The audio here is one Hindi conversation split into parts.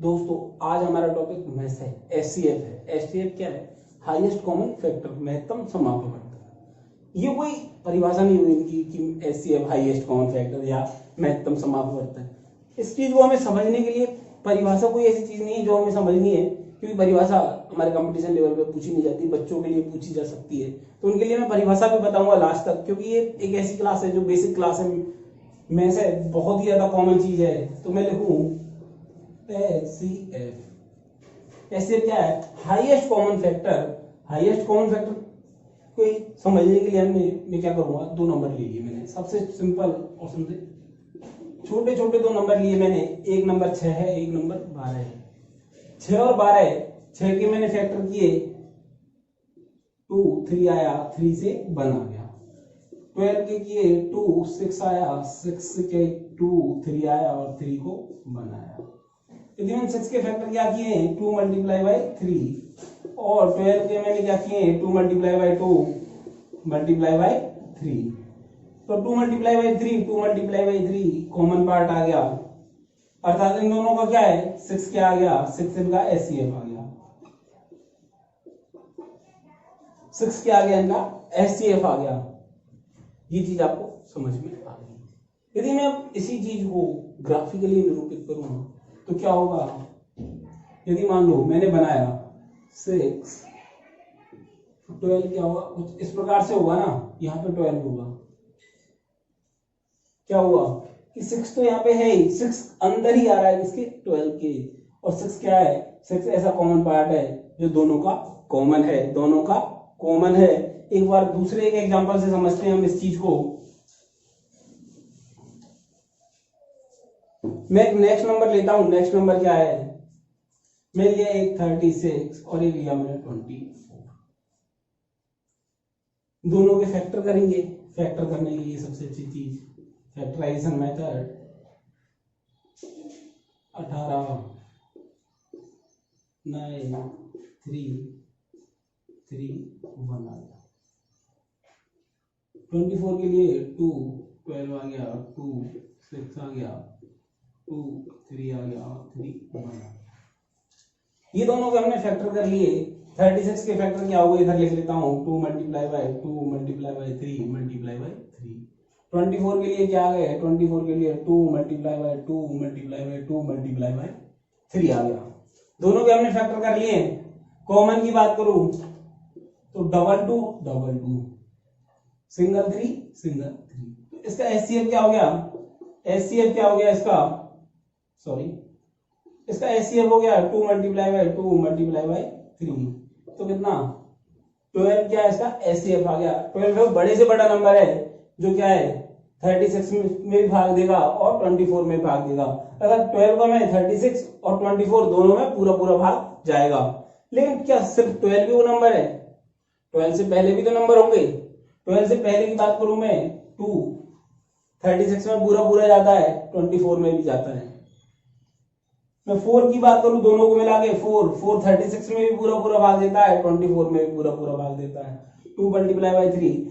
दोस्तों आज हमारा टॉपिक मैथ है, एचसीएफ है। एचसीएफ क्या है? हाईएस्ट कॉमन फैक्टर, महत्तम समापवर्तक। ये कोई परिभाषा नहीं हुई इनकी कि एचसीएफ हाईएस्ट कॉमन फैक्टर या महत्तम समापवर्तक। इस चीज को हमें समझने के लिए परिभाषा कोई ऐसी चीज नहीं है जो हमें समझनी है, क्योंकि परिभाषा हमारे कंपटीशन लेवल पे पूछी नहीं जाती, बच्चों के लिए पूछी जा सकती है। तो उनके लिए मैं परिभाषा भी बताऊंगा लास्ट तक, क्योंकि ये एक ऐसी क्लास है जो बेसिक क्लास है में से बहुत ही ज्यादा कॉमन चीज है। तो मैं लिखूं एचसीएफ। एचसीएफ क्या है? Highest common factor. Highest common factor को समझने के लिए मैं क्या करूंगा, दो नंबर ले लिए मैंने, सबसे सिंपल और सबसे छोटे छोटे दो नंबर लिए मैंने। एक नंबर 6 है, एक नंबर 12 है। 6 और 12, 6 के मैंने फैक्टर किए 2, 3 आया, 3 से 1 आ गया। 12 के किए 2, 6 आया, 6 के 2, 3 आया और 3 को 1 आया। यदि मैंने 6 के फैक्टर क्या किए, 2 मल्टीप्लाई बाई 3, और 12 के मैंने क्या किए, 2 मल्टीप्लाई बाई 2 मल्टीप्लाई बाई 3। तो 2 multiply by 3, 2 multiply by 3 common part आ गया, अर्थात इन दोनों का क्या है, 6 क्या आ गया, 6 इनका एचसीएफ आ गया। 6 क्या आ गया, इनका एचसीएफ आ गया। ये चीज आपको समझ में आ गई। यदि मैं इसी चीज को ग्राफिकली निरूपित करूं तो क्या होगा, यदि मान लो मैंने बनाया 6, 12 क्या होगा, कुछ इस प्रकार से होगा ना, यहाँ पे 12 होगा। क्या हुआ कि 6 तो यहाँ पे है ही, 6 अंदर ही आ रहा है इसके 12 के, और 6 क्या है, 6 ऐसा कॉमन पार्ट है जो दोनों का कॉमन है, दोनों का कॉमन है। एक बार दूसरे एक एग्जांपल से समझते हैं हम इस चीज को। मैं एक नेक्स्ट नंबर लेता हूं। नेक्स्ट नंबर क्या है, मैं लिया एक 36 और एक लिया मैंने 24। दोनों के फैक्टर करेंगे। फैक्टर करने के लिए सबसे अच्छी चीज फैक्टराइजेशन मेथड, 18, 9, 3, 3, 1 आ गया। 24 के लिए 2, 12 आ गया, 2, 6 आ गया, 2, 3 आ गया, 3, 1 आ गया। ये दोनों के हमने फैक्टर कर लिए। 36 के फैक्टर क्या हुए, इधर लिख लेता हूँ, 2 multiply by 2 multiply by 3 multiply by 3। 24 के लिए क्या आ गया, 24 के लिए 2 multiply by 2 multiply by 2 multiply by 3 आ गया। दोनों के हमने फैक्टर कर लिए। कॉमन की बात करूं तो 2 2 2, सिंगल 3 सिंगल 3। तो इसका एचसीएफ क्या हो गया, एचसीएफ क्या हो गया इसका, सॉरी, इसका एचसीएफ हो गया 2 मल्टीप्लाई बाई 2 मल्टीप्लाई बाई 3। तो कितना, 12 क्या है इसका एचसीएफ आ गया। 12 बड़े से बड़ा नंबर है जो क्या है 36 में भी भाग देगा और 24 में भाग देगा। अगर 12 का मैं 36 और 24 दोनों में पूरा पूरा भाग जाएगा। लेकिन क्या सिर्फ 12 भी वो नंबर है, 12 से पहले भी तो नंबर होंगे। 12 से पहले की बात करूं मैं, 2 36 में पूरा पूरा जाता है, 24 में भी जाता है। मैं 4 की बात करूं, दोनों को मिला के 4 36 में भी पूरा पूरा भाग देता है, 24 में भी पूरा पूरा भाग देता है। 2 मल्टीप्लाई बाई 3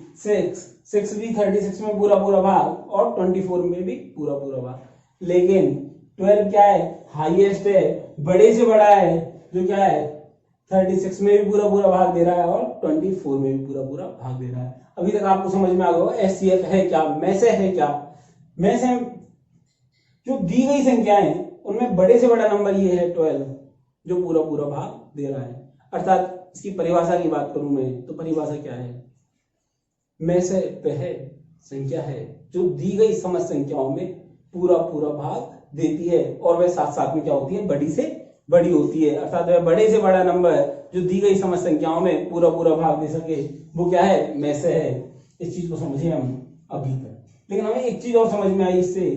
6 भी 36 में पूरा पूरा भाग और 24 में भी पूरा पूरा भाग। लेकिन 12 क्या है, हाईएस्ट है, बड़े से बड़ा है, जो क्या है 36 में भी पूरा पूरा भाग दे रहा है और 24 में भी पूरा पूरा भाग दे रहा है। अभी तक आपको समझ में आ गया एचसीएफ है क्या, मैसे है क्या। मैसे जो दी गई संख्याएं उनमें बड़े से बड़ा नंबर ये है 12, जो पूरा पूरा भाग दे रहा है। अर्थात इसकी परिभाषा की बात करूं मैं तो परिभाषा क्या है, में से वह संख्या है जो दी गई समस्त संख्याओं में पूरा पूरा भाग देती है, और वह साथ साथ में क्या होती है, बड़ी से बड़ी होती है। अर्थात वह बड़े से बड़ा नंबर जो दी गई समस्त संख्याओं में पूरा पूरा भाग दे सके, वो क्या है, में से है। इस चीज को समझे हम अभी तक। लेकिन हमें एक चीज और समझ में आई इससे,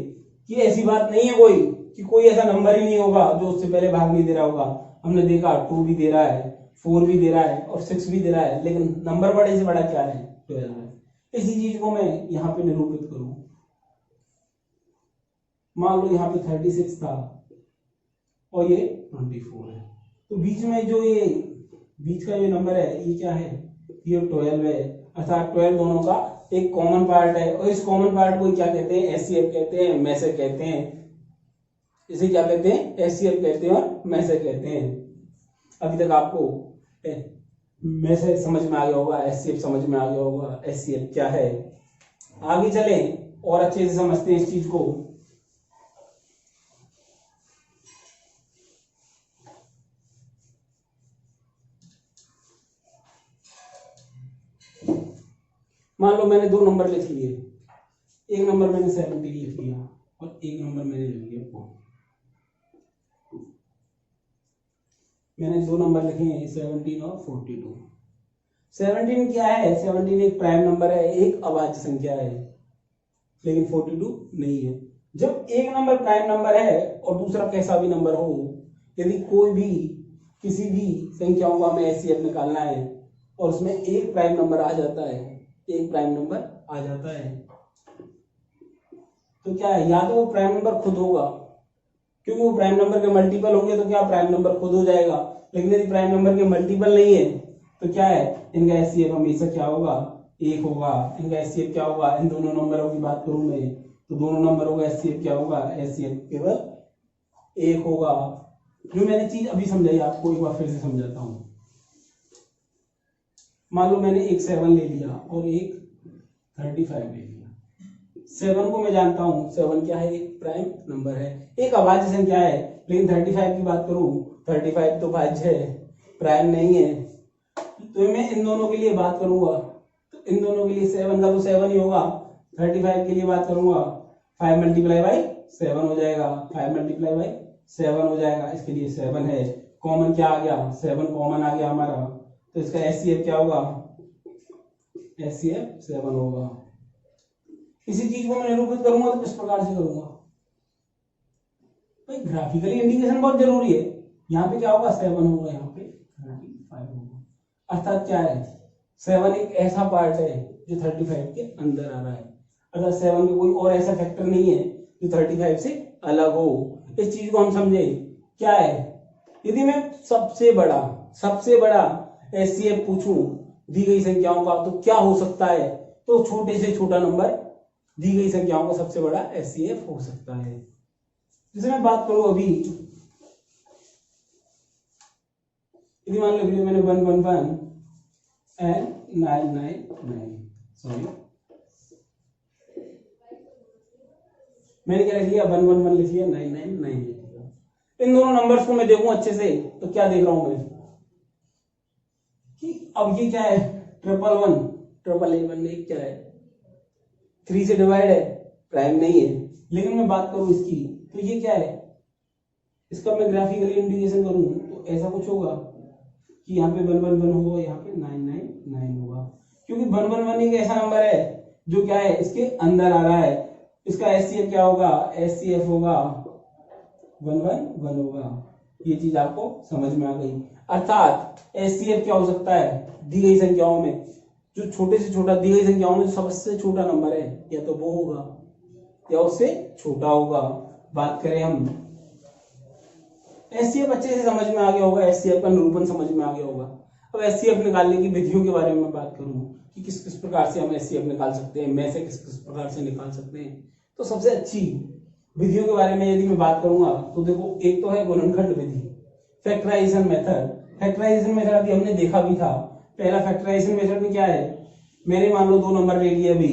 कि ऐसी बात नहीं है कोई कि कोई ऐसा नंबर ही नहीं होगा जो उससे पहले भाग नहीं दे रहा होगा। हमने देखा 2 भी दे रहा है, 4 भी दे रहा है और 6 भी दे रहा है, लेकिन नंबर बड़े से बड़ा क्या है, 12 है। इसी चीज को मैं यहाँ पे निरूपित करूं, मान लो यहाँ पे 36 था और ये 24 है, तो बीच में जो ये बीच का जो नंबर है ये क्या है, ये 12 है। अर्थात 12 दोनों का एक कॉमन पार्ट है, और इस कॉमन पार्ट को क्या कहते हैं, एचसीएफ कहते हैं, मैसे कहते हैं। इसे क्या कहते हैं, एचसीएफ कहते हैं और मैसेज कहते हैं। अभी तक आपको मैसेज समझ में आ गया होगा, एचसीएफ समझ में आ गया होगा, एचसीएफ क्या है। आगे चलें और अच्छे से समझते हैं इस चीज को। मान लो मैंने 2 नंबर लिख लिए, एक नंबर मैंने 17 लिख लिया और एक नंबर मैंने लिख लिया 4। मैंने 2 नंबर लिखे हैं 17 और 42। 17 क्या है, 17 एक प्राइम नंबर है, एक अभाज्य संख्या है, लेकिन 42 नहीं है। जब एक नंबर प्राइम नंबर है और दूसरा कैसा भी नंबर हो, यदि कोई भी किसी भी संख्याओं का हमें एचसीएफ निकालना है और उसमें एक प्राइम नंबर आ जाता है, एक प्राइम नंबर आ जाता है, तो क्या है, या तो वो प्राइम नंबर खुद होगा, क्योंकि वो प्राइम नंबर के मल्टीपल होंगे तो क्या प्राइम नंबर खुद हो जाएगा। लेकिन यदि प्राइम नंबर के मल्टीपल नहीं है तो क्या है, इनका एचसीएफ हमेशा क्या होगा, एक होगा। इनका एचसीएफ क्या होगा, इन दोनों नंबरों की बात करूं मैं तो दोनों नंबरों का एचसीएफ क्या होगा, एचसीएफ केवल एक होगा। जो मैंने चीज अभी समझाई आपको एक बार फिर से समझाता हूं। मान लो मैंने एक 7 ले लिया और एक 35 ले लिया। 7 को मैं जानता हूं, 7 क्या है, एक प्राइम नंबर है, एक अभाज्य संख्या है। लेकिन 35 की बात करूं, 35 तो भाज्य है, प्राइम नहीं है। तो मैं इन दोनों के लिए बात करूंगा तो इन दोनों के लिए 7 का तो 7 ही होगा। 35 के लिए बात करूंगा 5 मल्टीप्लाई बाई 7 हो जाएगा, 5 मल्टीप्लाई बाई 7 हो जाएगा। इसके लिए 7 है, कॉमन क्या आ गया, 7 कॉमन आ गया हमारा, तो इसका एचसीएफ क्या होगा, एचसीएफ 7 होगा। इसी चीज को मैं निरूपित करूंगा तो किस प्रकार से करूंगा भाई, ग्राफिकली इंडिकेशन बहुत जरूरी है। यहाँ पे क्या होगा, 7 होगा, यहाँ पे 35 होगा। अर्थात क्या है, 7 एक ऐसा पार्ट है जो 35 के अंदर आ रहा है, अर्थात 7 में कोई और ऐसा फैक्टर नहीं है जो 35 से अलग हो। इस चीज को हम समझे क्या है, यदि मैं सबसे बड़ा एचसीएफ पूछूं दी गई संख्याओं का तो क्या हो सकता है, तो छोटे से छोटा नंबर दी गई संख्याओं का सबसे बड़ा एचसीएफ हो सकता है। जैसे मैं बात करूं अभी, यदि मान लो मैंने 111 एंड 999, सॉरी मैंने क्या लिख लिया, 111 लिख लिया, 999 लिख लिया। इन दोनों नंबर्स को मैं देखूं अच्छे से तो क्या देख रहा हूं मैं कि अब ये क्या है, 111 क्या है, 3 से डिवाइड है, प्राइम नहीं है। लेकिन मैं बात करूं इसकी तो ये क्या है, इसका मैं ग्राफिकली इंडिकेशन करूं तो ऐसा कुछ होगा कि यहाँ पे 111 होगा, यहाँ पे 999 होगा, क्योंकि 111 एक ऐसा नंबर है जो क्या है, इसके अंदर आ रहा है। इसका एचसीएफ क्या होगा, एचसीएफ होगा 111 होगा। ये चीज आपको समझ में आ गई। अर्थात एचसीएफ क्या हो सकता है, दी गई संख्याओं में जो छोटे से छोटा, दी गई संख्याओं में जो सबसे छोटा नंबर है, या तो वो होगा या उससे छोटा होगा। बात करें हम एचसीएफ अच्छे से समझ में आ गया होगा, एचसीएफ का निरूपण समझ में आ गया होगा। अब एचसीएफ निकालने की विधियों के बारे में बात करूं कि किस किस प्रकार से हम एचसीएफ निकाल सकते हैं, में से किस किस प्रकार से निकाल सकते हैं, तो सबसे अच्छी विधियों के बारे में यदि मैं बात करूंगा तो देखो, एक तो है गुणनखंड विधि, फैक्टराइजेशन मेथड। फैक्टराइजेशन मेथड अभी हमने देखा भी था। पहला फैक्टराइजेशन मेथड में क्या है, मैंने मान लो 2 नंबर ले लिए अभी,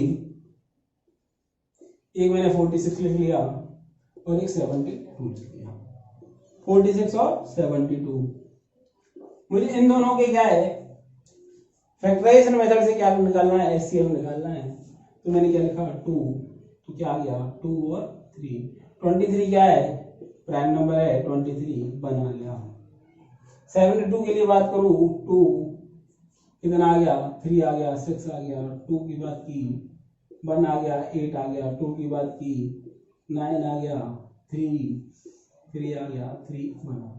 एक मैंने 46 लिख लिया और एक 72 लिख लिया, 46 और 72। मुझे इन दोनों के क्या है, फैक्टराइजेशन मेथड से क्या निकालना है, एचसीएफ निकालना है। तो मैंने क्या लिखा, 2, तो क्या आ गया 2 और 3। 23 क्या है, प्राइम नंबर है, 23 बना लिया। 72 के लिए बात करूं, 2 कितना आ गया, 3 आ गया, 6 आ गया, 2 की बात की 1 आ गया, 8 आ गया, 2 की बात की 9 आ गया, 3 आ गया, 3 बना।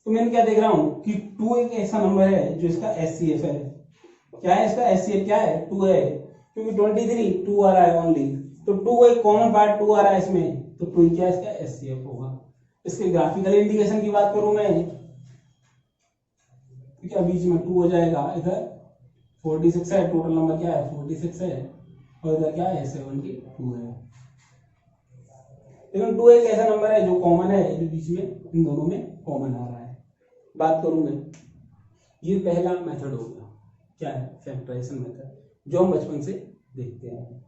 तो मैं क्या देख रहा हूं कि 2 एक ऐसा नंबर है जो इसका एचसीएफ है। क्या है इसका एचसीएफ, क्या है, 2 है, क्योंकि 23 2 आ रहा है ओनली, तो 2 एक कॉमन पार्ट 2 आ रहा है इसमें, तो 2 क्या इसका एचसीएफ होगा। इसके ग्राफिकल इंडिकेशन की बात करूं मैं, क्या बीच में 2 हो जाएगा, इधर 46 है, टोटल नंबर क्या है 46 है, और इधर क्या है 72 है। लेकिन 2 एक ऐसा नंबर है जो कॉमन है, जो बीच में इन दोनों में कॉमन आ रहा है। बात करूं मैं, ये पहला मेथड हो गया, क्या है, फैक्टराइजेशन मेथड, जो हम बचपन से देखते हैं।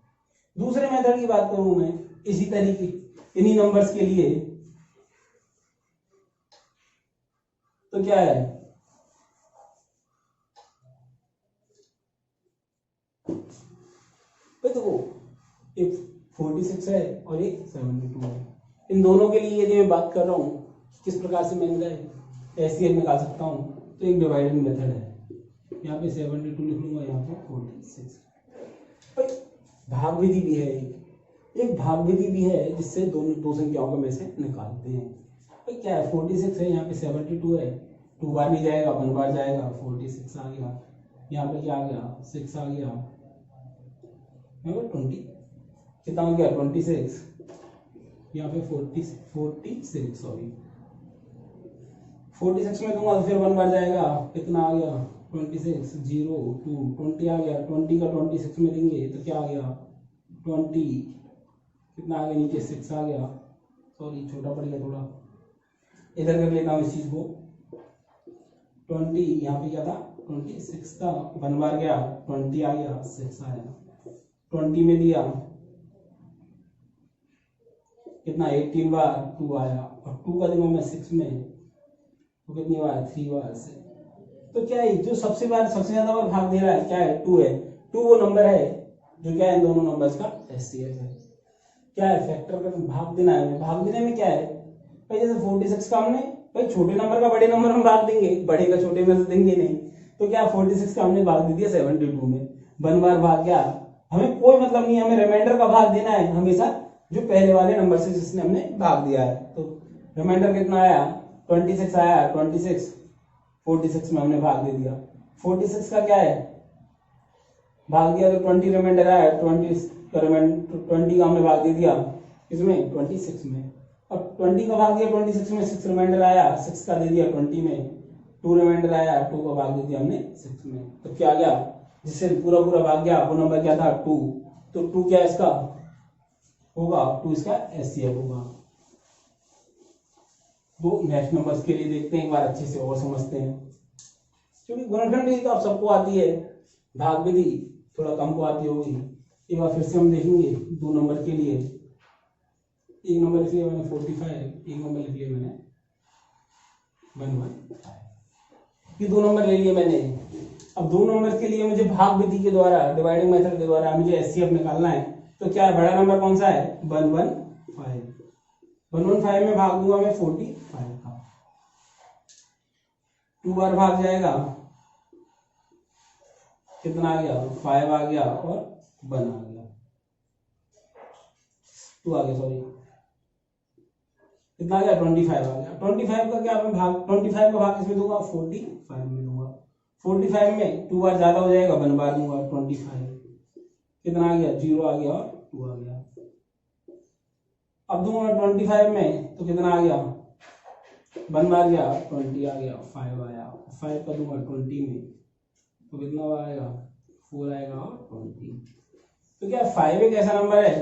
दूसरे मेथड की बात करूं मैं, इसी तरीके इन्हीं नंबर्स के लिए, तो क्या है, देखो एक 46 है और एक 72 है। इन दोनों के लिए यदि मैं बात कर रहा हूँ किस प्रकार से मैं इनका एचसीएफ निकाल सकता हूँ, तो एक डिवाइडिंग मेथड है। यहाँ पे 72 लिख लूंगा, यहाँ पे 46। भाग विधि भी है, एक भाग विधि भी है जिससे दोनों दो संख्याओं को में से निकालते हैं। तो क्या है, 46 है, यहाँ पे 72 है, 2 बार नहीं जाएगा, 1 बार जाएगा, 46 आ गया। यहाँ पे क्या आ गया, 6 आ गया, 20 कितना हो गया, 26। यहाँ पे 46 सॉरी 46 में दूंगा तो फिर 1 बार जाएगा, कितना आ गया, 26, 0, 2, 20 आ गया। 20 का 26 में देंगे तो क्या आ गया, 20, कितना आ गया, नीचे 6 आ गया, सॉरी छोटा पड़ गया थोड़ा, इधर कर लेता हूँ इस चीज को। 20 यहाँ पे क्या था, 26 था, 1 बार गया, 20 आ गया, 6 आया। 20 में दिया कितना, 18 बार, 2 आया, और 2 का दूंगा मैं 6 में तो कितनी बार, 3 बार से। तो क्या है, जो सबसे ज्यादा बार भाग दे रहा है क्या है, 2 है। 2 वो नंबर है जो क्या है, इन दोनों नंबर्स का एचसीएफ है। क्या है, फैक्टर का भाग देना है। भाग देने में क्या है भाई, जैसे 46 का हमने, भाई छोटे नंबर का बड़े नंबर हम भाग देंगे, बड़े का छोटे में तो देंगे नहीं। तो क्या 46 का हमने भाग दे दिया 72 में, 1 बार भाग गया, हमें कोई मतलब नहीं, हमें रिमाइंडर का भाग देना है हमेशा जो पहले वाले नंबर से जिसने हमने भाग दिया है। तो रिमाइंडर कितना आया, 26 आया, 26 46 में हमने भाग दे दिया। 46 का क्या है, भाग दिया तो 20 रिमाइंडर आया, 20 का हमने भाग दे दिया इसमें 26 में, और 20 का भाग दिया 26 में, 6 रिमाइंडर आया, 6 का दे दिया 20 में, 2 रिमाइंडर आया, 2 का भाग दे दिया हमने 6 में। तो क्या आ गया, जिससे पूरा भाग गया वो नंबर क्या था, 2। तो 2 क्या इसका होगा, 2 इसका एचसीएफ होगा। वो नेक्स्ट नंबर्स के लिए देखते हैं एक बार अच्छे से और समझते हैं, क्योंकि गुणनखंड विधि तो आप सबको आती है, भाग विधि थोड़ा कम को आती होगी। एक बार फिर से हम देखेंगे 2 नंबर के लिए। एक नंबर लिख लिया मैंने 45, एक नंबर लिख लिया मैंने 115, ये 2 नंबर ले लिए मैंने। अब 2 नंबर के लिए मुझे भाग विधि के द्वारा, डिवाइडिंग मेथड के द्वारा मुझे एचसीएफ निकालना है। तो क्या है, बड़ा नंबर कौन सा है, 115। 115 में भाग दूंगा मैं 45 का, 2 बार भाग जाएगा, कितना आ गया, 5 आ गया और 1 आ गया, 2 आ गया, सॉरी कितना आ गया, 25 आ गया। 25 का क्या मैं भाग, 25 का भाग किसमें दूंगा, 45 में दूंगा। 45 में 2 बार ज्यादा हो जाएगा, 1 बार दूंगा, 25 कितना आ गया, 0 आ गया और 2 आ गया। अब दूंगा 25 में तो कितना आ गया, 1 बार गया, 20 आ गया, 5 आया, 5 का दूंगा 20 में तो कितना आएगा, 4 आएगा और 20। तो क्या 5 एक ऐसा नंबर है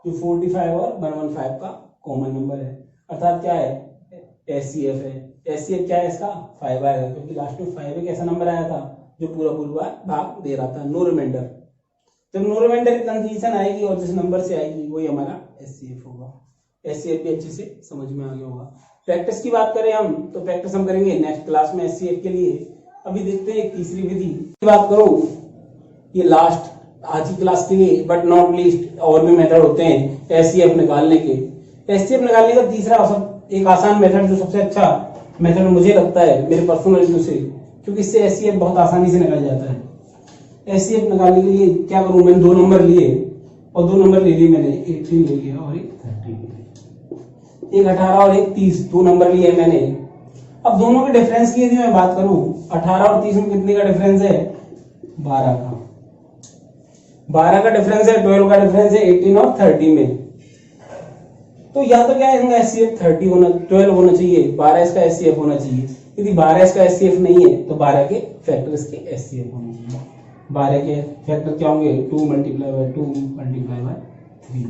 जो 45 और 115 का कॉमन नंबर है, अर्थात क्या है, एचसीएफ है। एचसीएफ क्या है इसका, 5 आएगा, क्योंकि लास्ट में 5 एक ऐसा नंबर आया था जो पूरा भाग दे रहा था, नो रिमाइंडर। जब नो रिमाइंडर की कंडीशन आएगी और जिस नंबर से आएगी वही हमारा एचसीएफ होगा। एचसीएफ भी अच्छे से समझ में आ गया होगा। प्रैक्टिस की बात करें हम तो प्रैक्टिस हम करेंगे नेक्स्ट क्लास में एचसीएफ के लिए। अभी देखते हैं एक तीसरी विधि की बात करूं, ये लास्ट आज की क्लास के लिए बट नॉट लीस्ट, और भी मेथड होते हैं एचसीएफ निकालने के। एचसीएफ निकालने का तीसरा एक आसान मेथड, जो सबसे अच्छा मेथड मुझे लगता है मेरे पर्सनल व्यू से, क्योंकि इससे एचसीएफ बहुत आसानी से निकल जाता है। एचसीएफ निकालने के लिए क्या करूं, मैंने 2 नंबर लिए और 2 नंबर ले लिए मैंने, एक 3 ले लिया और एक 30 ले लिया, एक 18 और एक 30, 2 नंबर लिए मैंने। अब दोनों के डिफरेंस की यदि मैं बात करूं, 18 और 30 में कितने का डिफरेंस है, 12 का। 12 का डिफरेंस है, 12 का डिफरेंस है 18 और 30 में। तो या तो क्या है, इसका एचसीएफ 12 होना चाहिए, 12 इसका एचसीएफ होना चाहिए। यदि 12 इसका एचसीएफ नहीं है तो 12 के फैक्टर इसके एचसीएफ होने चाहिए। 12 के फैक्टर क्या होंगे, 2 × 2 × 3।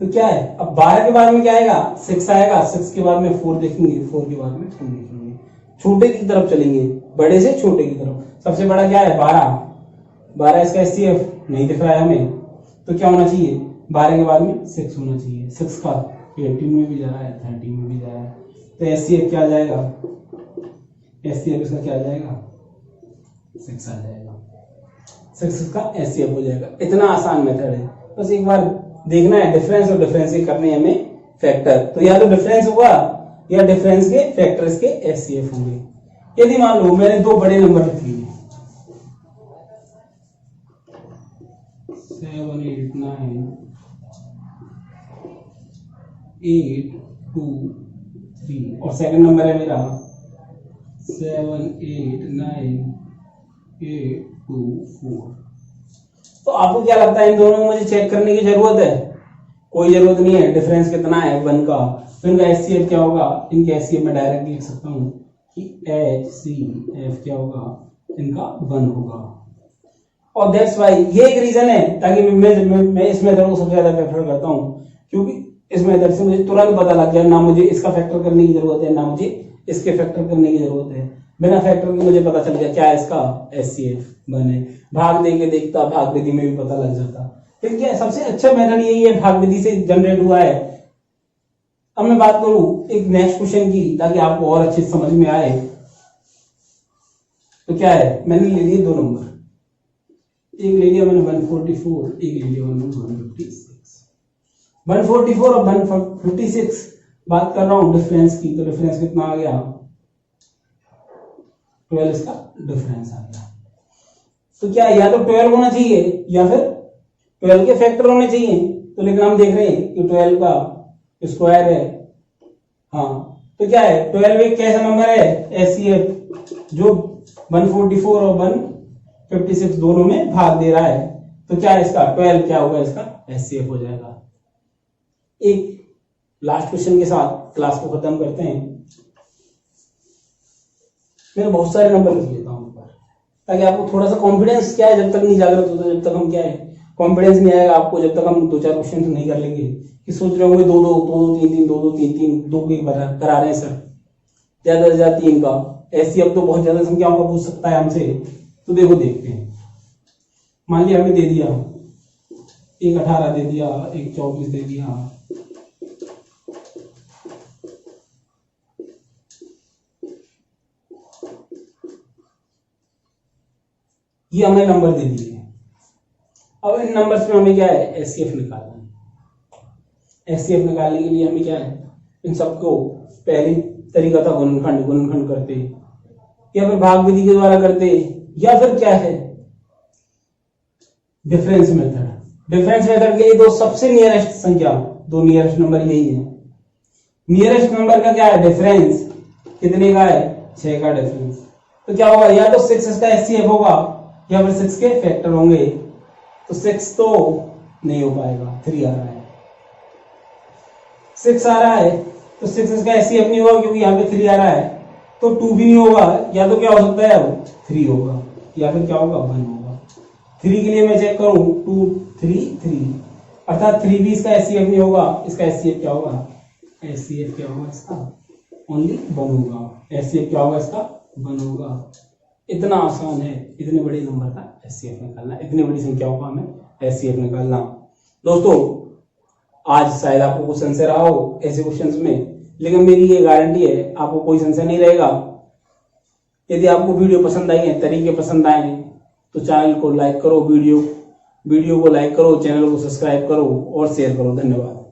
तो क्या है, अब 12 के बाद में क्या आएगा, 6 आएगा, 6 के बाद में 4 देखेंगे, 4 के बाद में 2 देखेंगे, छोटे की तरफ चलेंगे, बड़े से छोटे की तरफ। सबसे बड़ा क्या है, 12 इसका एचसीएफ नहीं दिख रहा है हमें, तो क्या होना चाहिए, 12 के बाद में 6 होना चाहिए। 6 का 18 में भी जा रहा है, 13 में भी जा रहा है, तो एचसीएफ क्या आ जाएगा, एचसीएफ इसका क्या आ जाएगा, 6 आ जाएगा। 6 का एचसीएफ हो जाएगा। इतना आसान मेथड है, बस एक बार देखना है डिफरेंस और डिफरेंस के करने हमें फैक्टर, तो या तो डिफरेंस होगा या डिफरेंस के फैक्टर्स के एचसीएफ होंगे। यदि मान लो मैंने 2 बड़े नंबर लिख लिए 7 8 9 8 2 3 और सेकंड नंबर है मेरा 7 8 9 8 2 4, तो आपको क्या लगता है इन दोनों में मुझे चेक करने की जरूरत है, कोई जरूरत नहीं है। डिफरेंस कितना है 1 का, तो इनका एचसीएफ क्या होगा, इनके एचसीएफ में डायरेक्ट लिख सकता हूं कि एचसीएफ क्या होगा, इनका 1 होगा। और दैट्स वाई ये एक रीजन है ताकि मैं इस मेथड को सबसे ज्यादा प्रेफर करता हूं, क्योंकि इस मेथड से मुझे तुरंत पता लग गया, ना मुझे इसका फैक्टर करने की जरूरत है, ना मुझे इसके फैक्टर करने की जरूरत है। बिना फैक्टर के मुझे पता चल गया क्या है इसका एचसीएफ 1 है। भाग दे के देखता, भाग विधि में भी पता लग जाता। फिर क्या सबसे अच्छा मेथड यही है, भाग विधि से जनरेट हुआ है। अब मैं बात करूं एक नेक्स्ट क्वेश्चन की, ताकि आपको और अच्छे समझ में आए। तो क्या है, मैंने ले लिए 2 नंबर, एक ले लिया मैंने 144, एक ले लिया 156। 144 और 156 बात कर रहा हूं डिफरेंस की, तो डिफरेंस कितना आ गया, 12 इसका डिफरेंस आ गया। तो क्या या तो 12 होना चाहिए या फिर 12 के फैक्टर होने चाहिए, तो लेकिन हम देख रहे हैं कि 12 का स्क्वायर है। हाँ, तो क्या है 12 एक कैसा नंबर है, एचसीएफ जो 144 और 156 दोनों में भाग दे रहा है, तो क्या है इसका 12 क्या होगा, इसका एचसीएफ हो जाएगा। एक लास्ट क्वेश्चन के साथ क्लास को खत्म करते हैं। मैं बहुत सारे नंबर लिख लेता हूं ऊपर, ताकि आपको थोड़ा सा कॉन्फिडेंस क्या है, जब तक नहीं जागृत होता, जब तक हम क्या है कॉन्फिडेंस नहीं आएगा आपको, जब तक हम 2-4 क्वेश्चन नहीं कर लेंगे कि सोच रहे होंगे 2 के करा रहे हैं सर, ज्यादा से ज्यादा 3 का एचसीएफ तो बहुत ज्यादा संख्याओं का पूछ सकता है हमसे। तो देखो देखते हैं, मान लिया हमें दे दिया एक 18 दे दिया, एक 24 दे दिया, ये हमें नंबर दे दिए। अब इन नंबर्स में हमें क्या है एचसीएफ निकालना है। एचसीएफ निकालने के लिए हमें क्या है, इन सबको पहले तरीका था गुणनखंड करते, या फिर भाग विधि के द्वारा करते, या फिर क्या है डिफरेंस मेथड। डिफरेंस मेथड के लिए 2 सबसे नियरेस्ट संख्या, 2 नियरेस्ट नंबर यही है। नियरेस्ट नंबर का क्या है डिफरेंस, कितने का है 6 का डिफरेंस। तो क्या होगा, या तो 6 इसका एचसीएफ होगा या फिर 6 के फैक्टर होंगे। तो 6 तो नहीं हो पाएगा, 3 आ रहा है, 6 आ रहा है तो 6 इसका एचसीएफ नहीं होगा क्योंकि यहाँ पे 3 आ रहा है, तो 2 भी नहीं होगा, या तो क्या हो सकता है अब 3 होगा, या फिर क्या होगा 1 होगा। 3 के लिए मैं चेक करूं 2 3 3, अर्थात 3 भी इसका एचसीएफ नहीं होगा। इसका एचसीएफ क्या होगा, एचसीएफ क्या होगा इसका ओनली 1 होगा। एचसीएफ क्या होगा इसका 1 होगा। इतना आसान है इतने बड़े नंबर का एचसीएफ निकालना, इतनी बड़ी संख्याओं का हमें एचसीएफ निकालना। दोस्तों आज शायद आपको कुछ संशय रहा हो ऐसे क्वेश्चंस में, लेकिन मेरी ये गारंटी है आपको कोई संशय नहीं रहेगा। यदि आपको वीडियो पसंद आई है, तरीके पसंद आए हैं, तो चैनल को लाइक करो, वीडियो को लाइक करो, चैनल को सब्सक्राइब करो और शेयर करो। धन्यवाद।